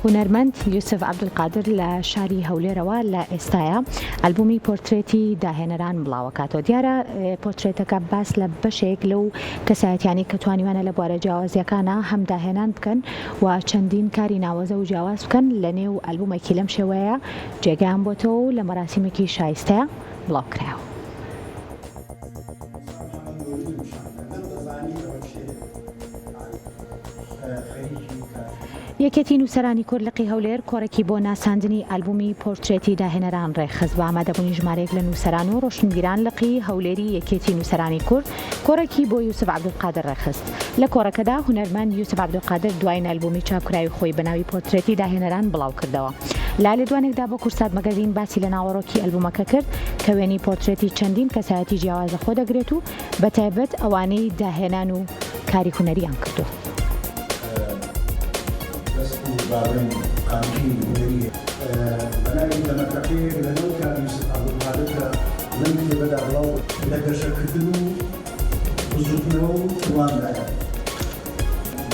هونەرمەند یوسف عەبدولقادر لە شاری هەولێرەوە لە ئێستایا ئەلبومی پۆرترێتی داهێنەران بڵاوەکاتەوە. دیارە پۆرترێتەکە باس لە بەشێک لەو کەسایەتیانی کە توانیوانە لە بوارە جیاوازیەکانە هەم داهێنان بکەن و چەندین کاری ناوەزە و جیاواز بکەن لە نێو ئەلبومێکی لەم شێوەیە جێگیان بۆتەوە و لە مەراسیمێکی شایستەیە بڵاو کرایەوە. یەکێتی نووسەرانی کورد هەولێر کۆڕێکی بۆ ناساندنی ئەلبومی پۆرترێتی داهێنەران ڕێکخست بە ئامادەبوونی ژمارەیەک لە نووسەران و ڕۆشنبیران لقی هەولێری یەکێتی نووسەرانی کورد کۆڕێکی بۆ یوسف عەبدولقادر ڕێکخست. لە کۆڕەکەدا هونەرمەند یوسف عەبدولقادر دوایین ئەلبومی چاپکراوی خۆی بە ناوی پۆرترێتی داهێنەران بڵاو کردەوە. لە لێدوانێکدا بۆ کورسات مەگەزین باسی لە ناوەڕۆکی ئەلبومەکە کرد کە وێنی پۆرترێتی چەندین کەسایەتی جیاوازە خۆ دەگرێت و بەتایبەت ئەوانەی داهێنان و کاری هونەریان کردووە. بابن قامشي هنرية بناء تمكنين لنو كان يوسف عبدولقادر من بدأ الله لقى شكدنو وزدنو وان لايا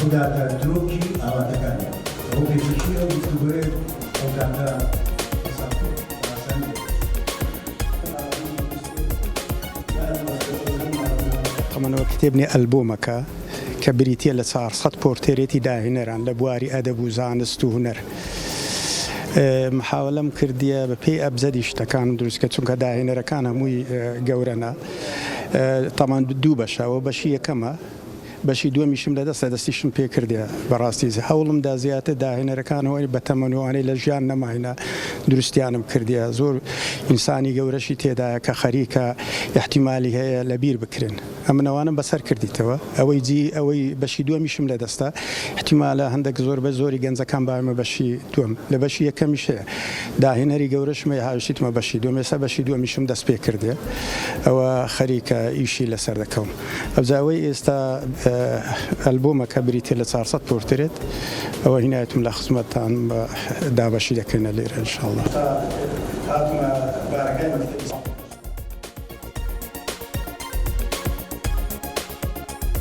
بدأ دروكي أواتكاني هو بيشي أو بيتوبري أو كانتا طبعا وكتبني ألبومك كبريتيا لصار صد بورتريتي داهنران لبواري أدب وزانست وهنر محاولة مكردية ببي أبزديش تكان دروس كتسون كداهنر كان موي جورنا طبعا دو بشا وبشية كما بەشی دووەمیشم لە دەستیشم پێ کردیا بەڕاستی هەوڵم دا زیاتر داهێنەرەکانەوەی بە تەمەنوانەی لە ژیان نەماینە دروستیانم کردیا زۆر ئینسانی گەورەشی تێدایە کە خەریکە احتیمالی هەیە لە بیر بکرێن ئەمنەوانم بەسەر کردیتەوە ئەوەی بەشی دووەمیشم لە دەستا احتیمالە هەندێک زۆر بە زۆری گەنجەکان باێمە بەشی دووەم لە بەشی یەکەمیش هەیە داهێنەری گەورەشمە هاوشیتمە بەشی دووەم ێستا بەشی دووەمیشم دەست پێ کردێ ئەوە خەریکە ئیشی لەسەر دەکەم ئەوزاوەی ئێستا ئەلبومەکە بریتێ لە 400 پۆرترێت ئەوە هینایەتم لە خزمەتتان دابەشی دەکەینە لێرە ئینشاءڵڵا.